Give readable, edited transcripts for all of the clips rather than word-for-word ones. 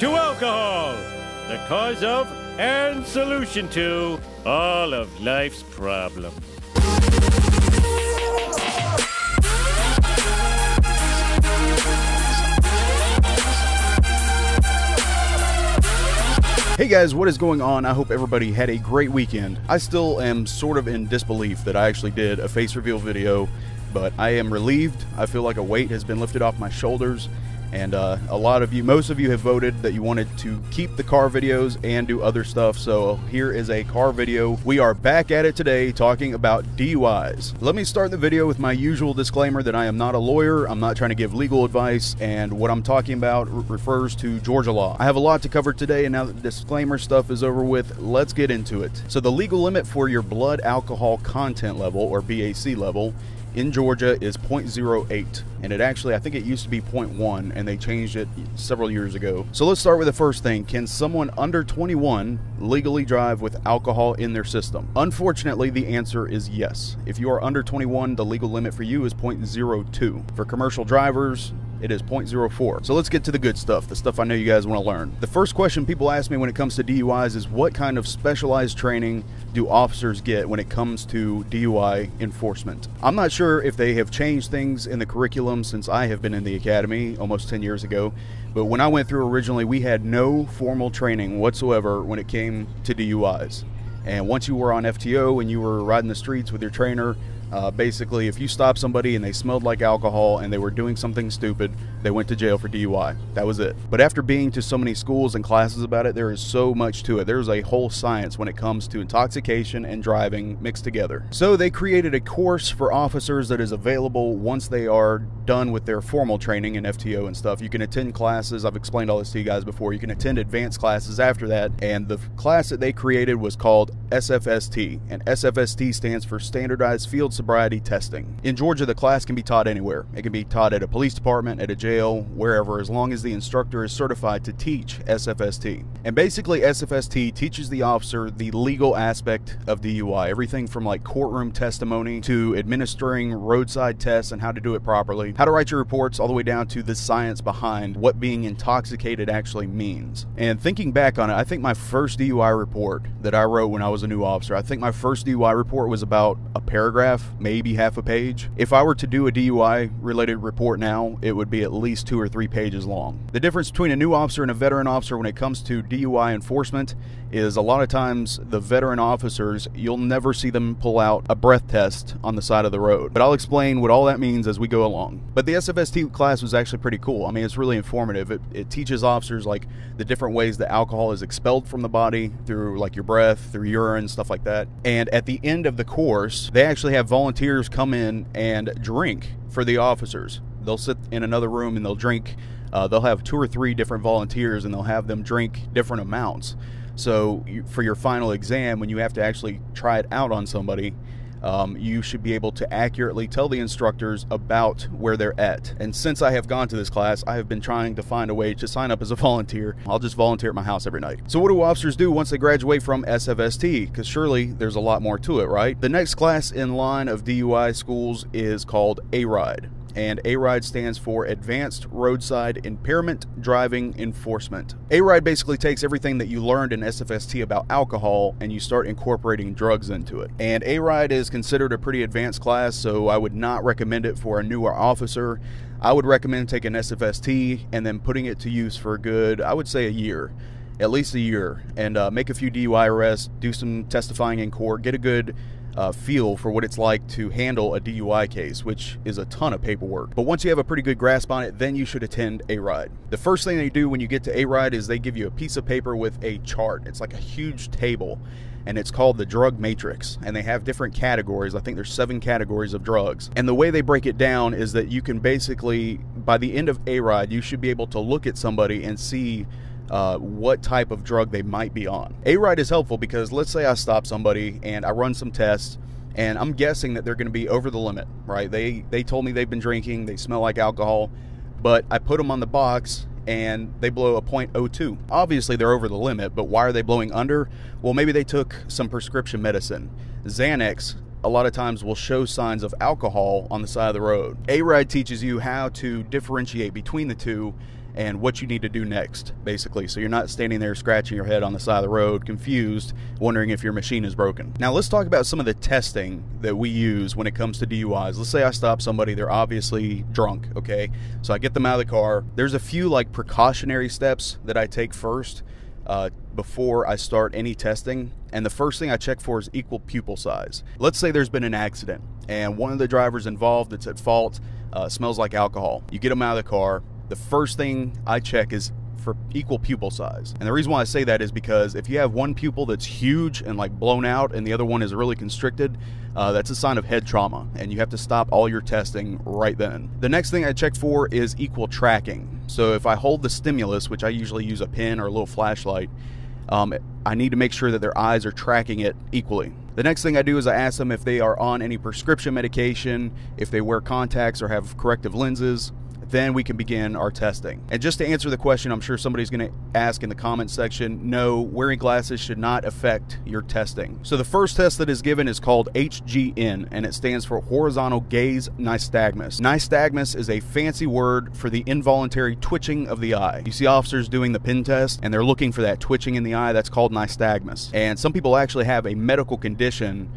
to alcohol, the cause of and solution to all of life's problems. Hey guys, what is going on? I hope everybody had a great weekend. I still am sort of in disbelief that I actually did a face reveal video, but I am relieved. I feel like a weight has been lifted off my shoulders, and most of you have voted that you wanted to keep the car videos and do other stuff, so here is a car video. We are back at it today talking about DUIs. Let me start the video with my usual disclaimer that I am not a lawyer, I'm not trying to give legal advice, and what I'm talking about refers to Georgia law. I have a lot to cover today, and now that the disclaimer stuff is over with, let's get into it. So the legal limit for your blood alcohol content level, or BAC level, in Georgia is 0.08, and it actually, I think it used to be 0.1, and they changed it several years ago. So let's start with the first thing. Can someone under 21 legally drive with alcohol in their system? Unfortunately, the answer is yes. If you are under 21, the legal limit for you is 0.02. For commercial drivers, it is 0.04. So let's get to the good stuff, the stuff I know you guys want to learn. The first question people ask me when it comes to DUIs is what kind of specialized training do officers get when it comes to DUI enforcement? I'm not sure if they have changed things in the curriculum since I have been in the academy almost 10 years ago, but when I went through originally, we had no formal training whatsoever when it came to DUIs. And once you were on FTO and you were riding the streets with your trainer, basically, if you stopped somebody and they smelled like alcohol and they were doing something stupid, they went to jail for DUI. That was it. But after being to so many schools and classes about it, there is so much to it. There's a whole science when it comes to intoxication and driving mixed together. So they created a course for officers that is available once they are done with their formal training in FTO and stuff. You can attend classes. I've explained all this to you guys before. You can attend advanced classes after that. And the class that they created was called SFST. And SFST stands for Standardized Field Sobriety Testing. In Georgia, the class can be taught anywhere. It can be taught at a police department, at a jail, wherever, as long as the instructor is certified to teach SFST. And basically, SFST teaches the officer the legal aspect of DUI, everything from like courtroom testimony to administering roadside tests and how to do it properly, how to write your reports, all the way down to the science behind what being intoxicated actually means. And thinking back on it, I think my first DUI report that I wrote when I was a new officer, I think my first DUI report was about a paragraph, maybe half a page. If I were to do a DUI related report now, it would be at least 2 or 3 pages long. The difference between a new officer and a veteran officer when it comes to DUI enforcement is a lot of times the veteran officers, you'll never see them pull out a breath test on the side of the road. But I'll explain what all that means as we go along. But the SFST class was actually pretty cool. I mean, it's really informative. It teaches officers like the different ways that alcohol is expelled from the body through like your breath, through urine, stuff like that. And at the end of the course, they actually have volunteers come in and drink for the officers. They'll sit in another room and they'll drink. They'll have 2 or 3 different volunteers and they'll have them drink different amounts. So for your final exam, when you have to actually try it out on somebody, you should be able to accurately tell the instructors about where they're at. And since I have gone to this class, I have been trying to find a way to sign up as a volunteer. I'll just volunteer at my house every night. So what do officers do once they graduate from SFST? Because surely there's a lot more to it, right? The next class in line of DUI schools is called ARIDE. And ARIDE stands for Advanced Roadside Impairment Driving Enforcement. ARIDE basically takes everything that you learned in SFST about alcohol and you start incorporating drugs into it. And ARIDE is considered a pretty advanced class, so I would not recommend it for a newer officer. I would recommend taking SFST and then putting it to use for a good, I would say, a year. At least a year. And make a few DUI arrests, do some testifying in court, get a good feel for what it's like to handle a DUI case, which is a ton of paperwork. But once you have a pretty good grasp on it, then you should attend ARIDE. The first thing they do when you get to ARIDE is they give you a piece of paper with a chart. It's like a huge table, and it's called the drug matrix, and they have different categories. I think there's 7 categories of drugs. And the way they break it down is that you can basically, by the end of ARIDE, you should be able to look at somebody and see what type of drug they might be on. ARIDE is helpful because let's say I stop somebody and I run some tests and I'm guessing that they're going to be over the limit, right? They told me they've been drinking, they smell like alcohol, but I put them on the box and they blow a .02. Obviously they're over the limit, but why are they blowing under? Well, maybe they took some prescription medicine. Xanax a lot of times will show signs of alcohol on the side of the road. ARIDE teaches you how to differentiate between the two and what you need to do next, basically. So you're not standing there scratching your head on the side of the road, confused, wondering if your machine is broken. Now let's talk about some of the testing that we use when it comes to DUIs. Let's say I stop somebody, they're obviously drunk, okay? So I get them out of the car. There's a few like precautionary steps that I take first before I start any testing. And the first thing I check for is equal pupil size. Let's say there's been an accident and one of the drivers involved that's at fault smells like alcohol. You get them out of the car. The first thing I check is for equal pupil size. And the reason why I say that is because if you have one pupil that's huge and like blown out and the other one is really constricted, that's a sign of head trauma, and you have to stop all your testing right then. The next thing I check for is equal tracking. So if I hold the stimulus, which I usually use a pen or a little flashlight, I need to make sure that their eyes are tracking it equally. The next thing I do is I ask them if they are on any prescription medication, if they wear contacts or have corrective lenses. Then we can begin our testing. And just to answer the question I'm sure somebody's going to ask in the comments section, no, wearing glasses should not affect your testing. So the first test that is given is called HGN, and it stands for horizontal gaze nystagmus. Nystagmus is a fancy word for the involuntary twitching of the eye. You see officers doing the pin test and they're looking for that twitching in the eye. That's called nystagmus. And some people actually have a medical condition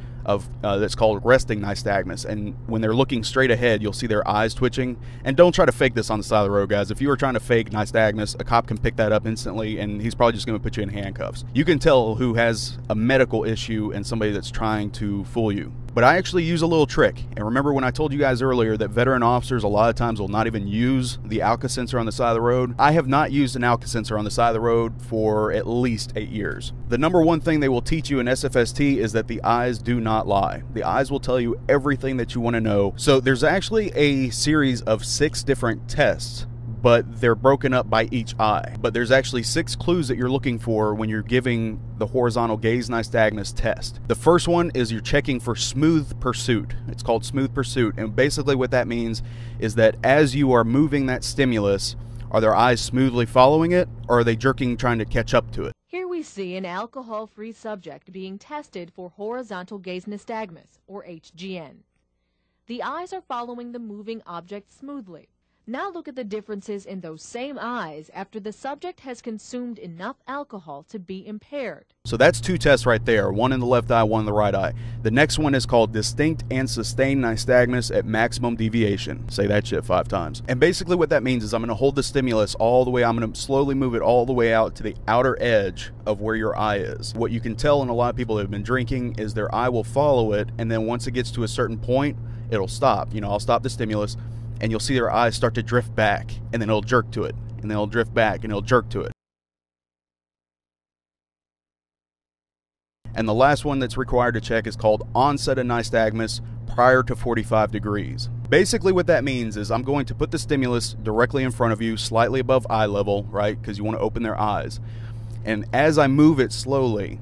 that's called resting nystagmus, and when they're looking straight ahead, you'll see their eyes twitching. And don't try to fake this on the side of the road, guys. If you were trying to fake nystagmus, a cop can pick that up instantly, and he's probably just going to put you in handcuffs. You can tell who has a medical issue and somebody that's trying to fool you. But I actually use a little trick. And remember when I told you guys earlier that veteran officers a lot of times will not even use the Alka sensor on the side of the road? I have not used an Alka sensor on the side of the road for at least 8 years. The number one thing they will teach you in SFST is that the eyes do not lie. The eyes will tell you everything that you want to know. So there's actually a series of 6 different tests, but they're broken up by each eye. But there's actually 6 clues that you're looking for when you're giving the horizontal gaze nystagmus test. The first one is you're checking for smooth pursuit. It's called smooth pursuit. And basically what that means is that as you are moving that stimulus, are their eyes smoothly following it, or are they jerking trying to catch up to it? Here we see an alcohol-free subject being tested for horizontal gaze nystagmus, or HGN. The eyes are following the moving object smoothly. Now look at the differences in those same eyes after the subject has consumed enough alcohol to be impaired. So that's 2 tests right there, one in the left eye, one in the right eye. The next one is called distinct and sustained nystagmus at maximum deviation. Say that shit 5 times. And basically what that means is I'm going to hold the stimulus all the way, I'm going to slowly move it all the way out to the outer edge of where your eye is. What you can tell in a lot of people that have been drinking is their eye will follow it, and then once it gets to a certain point, it'll stop. You know, I'll stop the stimulus, and you'll see their eyes start to drift back, and then it'll jerk to it, and then it'll drift back, and it'll jerk to it. And the last one that's required to check is called onset of nystagmus prior to 45 degrees. Basically what that means is I'm going to put the stimulus directly in front of you, slightly above eye level, right, because you want to open their eyes. And as I move it slowly,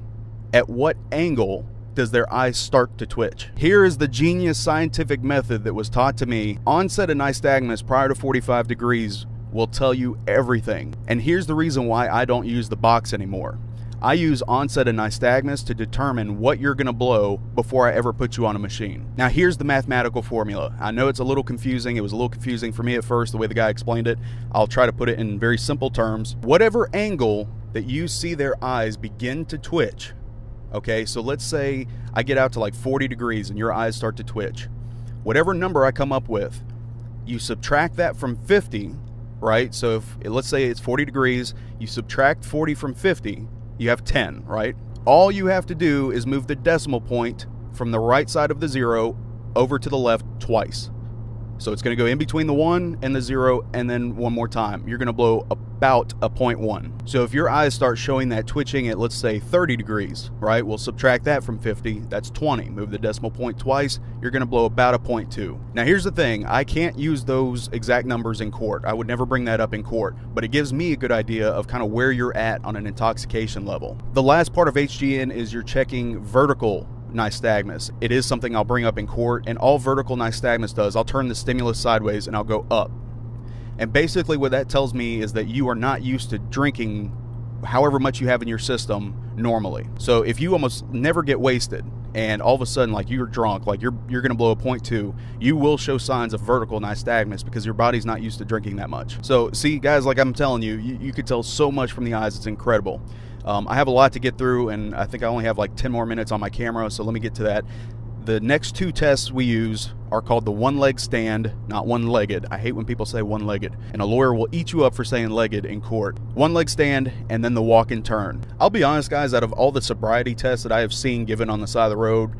at what angle does their eyes start to twitch? Here is the genius scientific method that was taught to me. Onset of nystagmus prior to 45 degrees will tell you everything. And here's the reason why I don't use the box anymore. I use onset of nystagmus to determine what you're going to blow before I ever put you on a machine. Now here's the mathematical formula. I know it's a little confusing. It was a little confusing for me at first, the way the guy explained it. I'll try to put it in very simple terms. Whatever angle that you see their eyes begin to twitch, okay, so let's say I get out to like 40 degrees and your eyes start to twitch. Whatever number I come up with, you subtract that from 50, right? So if, let's say it's 40 degrees, you subtract 40 from 50, you have 10, right? All you have to do is move the decimal point from the right side of the 0 over to the left twice. So it's going to go in between the 1 and the 0, and then one more time. You're going to blow about a 0.1. So if your eyes start showing that twitching at, let's say, 30 degrees, right? We'll subtract that from 50. That's 20. Move the decimal point twice. You're going to blow about a 0.2. Now, here's the thing. I can't use those exact numbers in court. I would never bring that up in court. But it gives me a good idea of kind of where you're at on an intoxication level. The last part of HGN is you're checking vertical nystagmus. It is something I'll bring up in court, and all vertical nystagmus does, I'll turn the stimulus sideways and I'll go up. And basically what that tells me is that you are not used to drinking however much you have in your system normally. So if you almost never get wasted, and all of a sudden, like, you're drunk, like you're gonna blow a .2, you will show signs of vertical nystagmus because your body's not used to drinking that much. So see, guys, like I'm telling you, you could tell so much from the eyes. It's incredible. I have a lot to get through, and I think I only have like 10 more minutes on my camera, so let me get to that. The next two tests we use are called the one-leg stand, not one-legged. I hate when people say one-legged, and a lawyer will eat you up for saying legged in court. One-leg stand, and then the walk and turn. I'll be honest, guys, out of all the sobriety tests that I have seen given on the side of the road,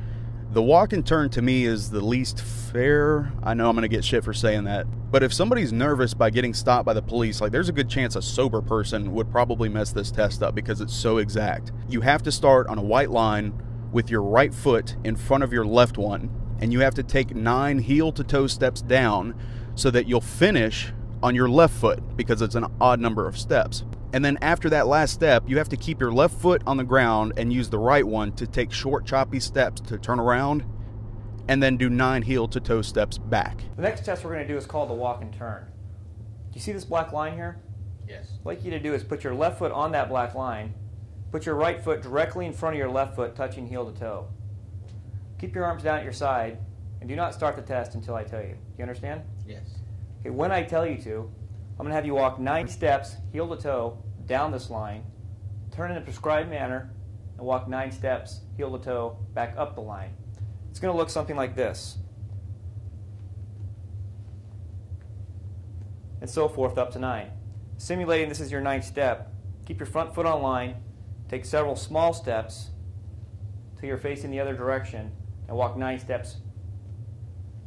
the walk and turn to me is the least fair. I know I'm going to get shit for saying that, but if somebody's nervous by getting stopped by the police, like, there's a good chance a sober person would probably mess this test up because it's so exact. You have to start on a white line with your right foot in front of your left one, and you have to take 9 heel-to-toe steps down so that you'll finish on your left foot because it's an odd number of steps. And then after that last step, you have to keep your left foot on the ground and use the right one to take short, choppy steps to turn around, and then do 9 heel-to-toe steps back. The next test we're going to do is called the walk and turn. Do you see this black line here? Yes. What I'd like you to do is put your left foot on that black line. Put your right foot directly in front of your left foot, touching heel to toe. Keep your arms down at your side, and do not start the test until I tell you. Do you understand? Yes. Okay, when I tell you to, I'm going to have you walk 9 steps, heel to toe, down this line, turn in a prescribed manner, and walk 9 steps, heel to toe, back up the line. It's going to look something like this. And so forth up to 9. Simulating this is your 9th step, keep your front foot on line, take several small steps till you're facing the other direction, and walk 9 steps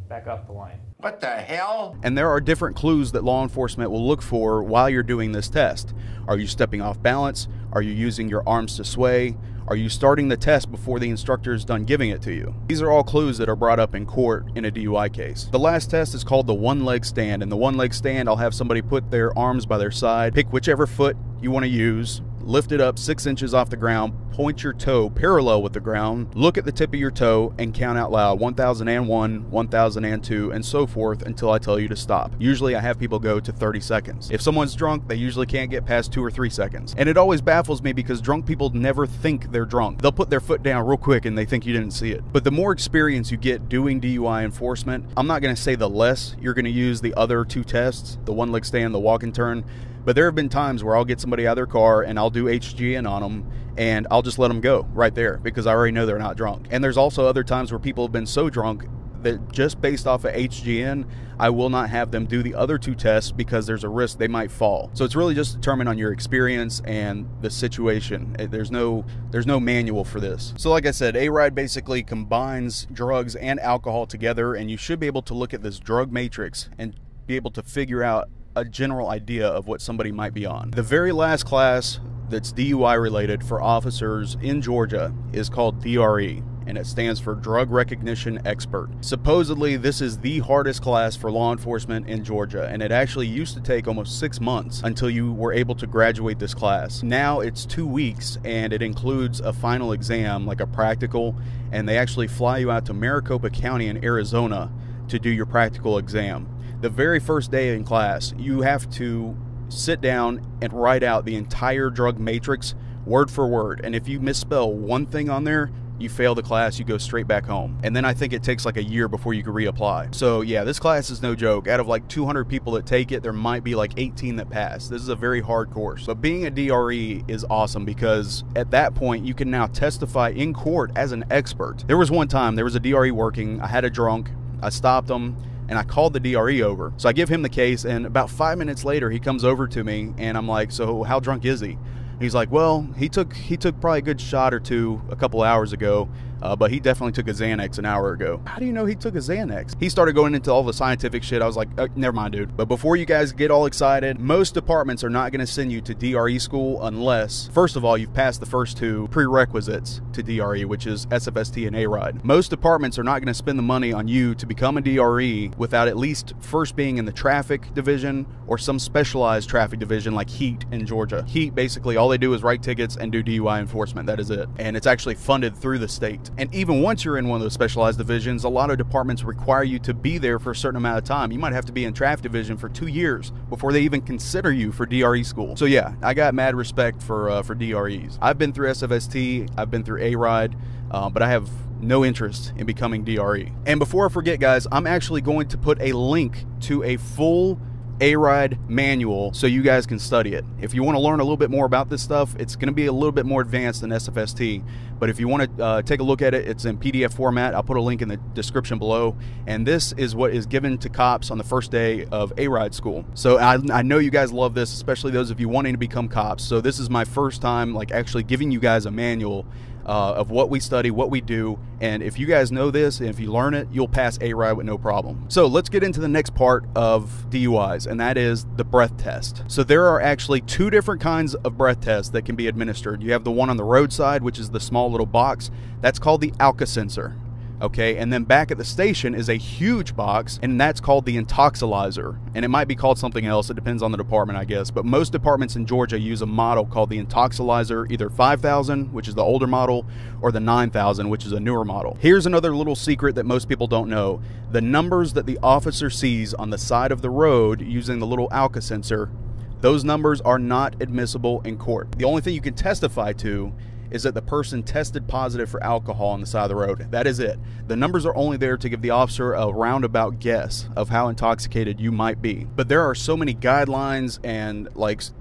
back up the line. What the hell? And there are different clues that law enforcement will look for while you're doing this test. Are you stepping off balance? Are you using your arms to sway? Are you starting the test before the instructor is done giving it to you? These are all clues that are brought up in court in a DUI case. The last test is called the one-leg stand. In the one-leg stand, I'll have somebody put their arms by their side, pick whichever foot you want to use, lift it up 6 inches off the ground, point your toe parallel with the ground, look at the tip of your toe, and count out loud 1001, 1002, and so forth until I tell you to stop. Usually I have people go to 30 seconds. If someone's drunk, they usually can't get past 2 or 3 seconds. And it always baffles me because drunk people never think they're drunk. They'll put their foot down real quick and they think you didn't see it. But the more experience you get doing DUI enforcement, I'm not going to say the less you're going to use the other 2 tests, the one-leg stand, the walk and turn. But there have been times where I'll get somebody out of their car and I'll do HGN on them and I'll just let them go right there because I already know they're not drunk. And there's also other times where people have been so drunk that just based off of HGN, I will not have them do the other 2 tests because there's a risk they might fall. So it's really just determined on your experience and the situation. There's no manual for this. So like I said, A-Ride basically combines drugs and alcohol together, and you should be able to look at this drug matrix and be able to figure out a general idea of what somebody might be on. The very last class that's DUI related for officers in Georgia is called DRE, and it stands for Drug Recognition Expert. Supposedly this is the hardest class for law enforcement in Georgia, and it actually used to take almost 6 months until you were able to graduate this class. Now it's 2 weeks, and it includes a final exam, like a practical, and they actually fly you out to Maricopa County in Arizona to do your practical exam. The very first day in class, you have to sit down and write out the entire drug matrix word for word. And if you misspell one thing on there, you fail the class, you go straight back home. And then I think it takes like a year before you can reapply. So yeah, this class is no joke. Out of like 200 people that take it, there might be like 18 that pass. This is a very hard course. But being a DRE is awesome because at that point, you can now testify in court as an expert. There was one time, there was a DRE working, I had a drunk, I stopped him, and I called the DRE over. So I give him the case, and about 5 minutes later, he comes over to me, and I'm like, so how drunk is he? He's like, well, he took probably a good shot or 2 a couple hours ago, but he definitely took a Xanax an hour ago. How do you know he took a Xanax? He started going into all the scientific shit. I was like, never mind, dude. But before you guys get all excited, most departments are not going to send you to DRE school unless, first of all, you've passed the first 2 prerequisites to DRE, which is SFST and A-Ride. Most departments are not going to spend the money on you to become a DRE without at least first being in the traffic division or some specialized traffic division like HEAT in Georgia. HEAT, basically, all they do is write tickets and do DUI enforcement. That is it. And it's actually funded through the state. respect. And even once you're in one of those specialized divisions, a lot of departments require you to be there for a certain amount of time. You might have to be in traffic division for 2 years before they even consider you for DRE school. So yeah, I got mad respect for DREs. I've been through SFST, I've been through A-Ride, but I have no interest in becoming DRE. And before I forget, guys, I'm actually going to put a link to a full A-Ride manual so you guys can study it. If you want to learn a little bit more about this stuff, it's going to be a little bit more advanced than SFST, but if you want to take a look at it, it's in PDF format. I'll put a link in the description below, and this is what is given to cops on the first day of A-Ride school. So I know you guys love this, especially those of you wanting to become cops. So this is my first time like actually giving you guys a manual of what we study, what we do, and if you guys know this and if you learn it, you'll pass A-Ride with no problem. So let's get into the next part of DUIs, and that is the breath test. So there are actually 2 different kinds of breath tests that can be administered. You have the one on the roadside, which is the small little box. That's called the Alka sensor. Okay, and then back at the station is a huge box, and that's called the Intoxilyzer. And it might be called something else, it depends on the department, I guess. But most departments in Georgia use a model called the Intoxilyzer, either 5000, which is the older model, or the 9000, which is a newer model. Here's another little secret that most people don't know. The numbers that the officer sees on the side of the road using the little Alka sensor, those numbers are not admissible in court. The only thing you can testify to is that the person tested positive for alcohol on the side of the road. That is it. The numbers are only there to give the officer a roundabout guess of how intoxicated you might be. But there are so many guidelines and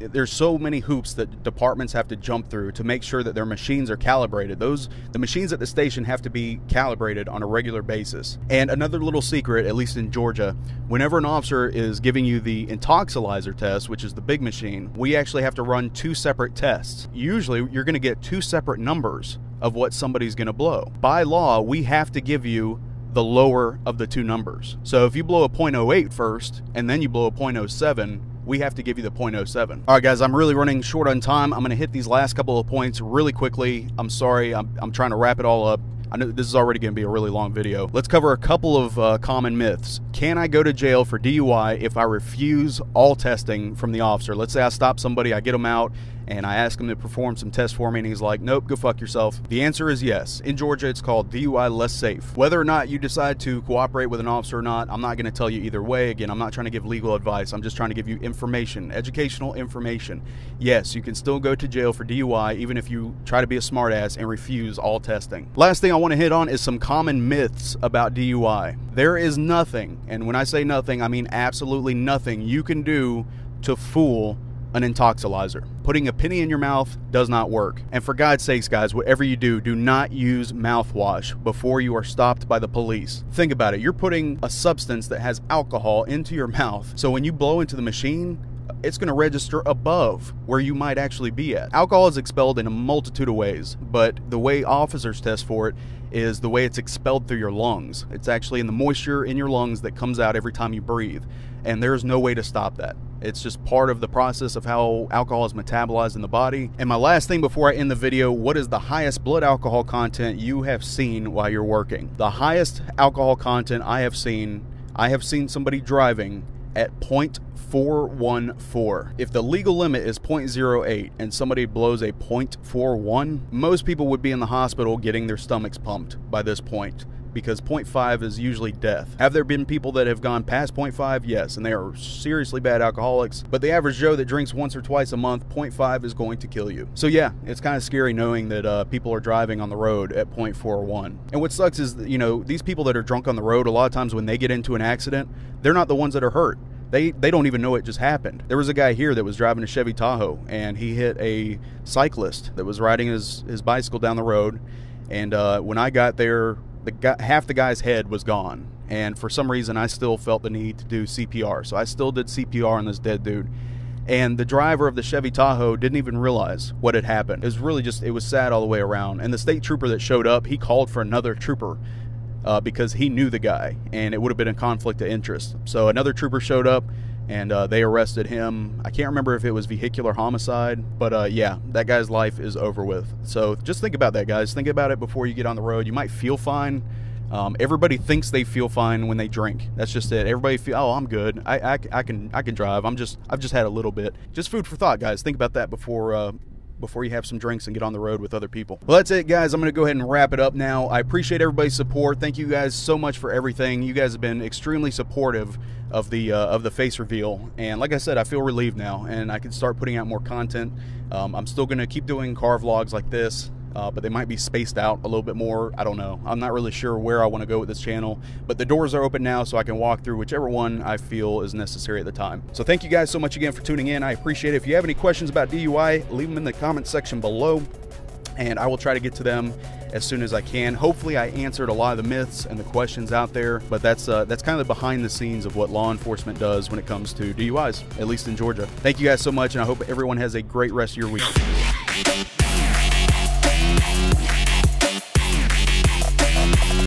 there's so many hoops that departments have to jump through to make sure that their machines are calibrated. The machines at the station have to be calibrated on a regular basis. And another little secret, at least in Georgia, whenever an officer is giving you the Intoxilyzer test, which is the big machine, we actually have to run 2 separate tests. Usually you're going to get 2 separate numbers of what somebody's going to blow. By law, we have to give you the lower of the 2 numbers. So if you blow a .08 first and then you blow a .07, we have to give you the .07. All right, guys, I'm really running short on time. I'm going to hit these last couple of points really quickly. I'm sorry. I'm trying to wrap it all up. I know this is already going to be a really long video. Let's cover a couple of common myths. Can I go to jail for DUI if I refuse all testing from the officer? Let's say I stop somebody, I get them out, and I ask him to perform some tests for me, and he's like, nope, go fuck yourself. The answer is yes. In Georgia, it's called DUI less safe. Whether or not you decide to cooperate with an officer or not, I'm not going to tell you either way. Again, I'm not trying to give legal advice. I'm just trying to give you information, educational information. Yes, you can still go to jail for DUI even if you try to be a smartass and refuse all testing. Last thing I want to hit on is some common myths about DUI. There is nothing, and when I say nothing, I mean absolutely nothing you can do to fool an Intoxilyzer. Putting a penny in your mouth does not work. And for God's sakes, guys, whatever you do, do not use mouthwash before you are stopped by the police. Think about it. You're putting a substance that has alcohol into your mouth. So when you blow into the machine, it's going to register above where you might actually be at. Alcohol is expelled in a multitude of ways, but the way officers test for it is the way it's expelled through your lungs. It's actually in the moisture in your lungs that comes out every time you breathe, and there's no way to stop that. It's just part of the process of how alcohol is metabolized in the body. And my last thing before I end the video, what is the highest blood alcohol content you have seen while you're working? The highest alcohol content I have seen somebody driving at 0.414. If the legal limit is 0.08 and somebody blows a 0.41, most people would be in the hospital getting their stomachs pumped by this point, because 0.5 is usually death. Have there been people that have gone past 0.5? Yes, and they are seriously bad alcoholics, but the average Joe that drinks once or twice a month, 0.5 is going to kill you. So yeah, it's kind of scary knowing that people are driving on the road at 0.41. And what sucks is, you know, these people that are drunk on the road, a lot of times when they get into an accident, they're not the ones that are hurt. They don't even know it just happened. There was a guy here that was driving a Chevy Tahoe, and he hit a cyclist that was riding his bicycle down the road, and when I got there, half the guy's head was gone, and for some reason I still felt the need to do CPR, so I still did CPR on this dead dude. And the driver of the Chevy Tahoe didn't even realize what had happened. It was really just, it was sad all the way around. And the state trooper that showed up, he called for another trooper because he knew the guy, and it would have been a conflict of interest. So another trooper showed up, and they arrested him. I can't remember if it was vehicular homicide, but yeah, that guy's life is over with. So just think about that, guys. Think about it before you get on the road. You might feel fine. Everybody thinks they feel fine when they drink. That's just it. Everybody feel, oh, I'm good. I can drive. I've just had a little bit. Just food for thought, guys. Think about that before before you have some drinks and get on the road with other people. Well, that's it, guys. I'm going to go ahead and wrap it up now. I appreciate everybody's support. Thank you guys so much for everything. You guys have been extremely supportive of the face reveal, and like I said, I feel relieved now, and I can start putting out more content. I'm still going to keep doing car vlogs like this, but they might be spaced out a little bit more. I don't know. I'm not really sure where I want to go with this channel, but the doors are open now, so I can walk through whichever one I feel is necessary at the time. So thank you guys so much again for tuning in. I appreciate it. If you have any questions about DUI, leave them in the comment section below, and I will try to get to them as soon as I can. Hopefully I answered a lot of the myths and the questions out there, but that's kind of behind the scenes of what law enforcement does when it comes to DUIs, at least in Georgia. Thank you guys so much, and I hope everyone has a great rest of your week.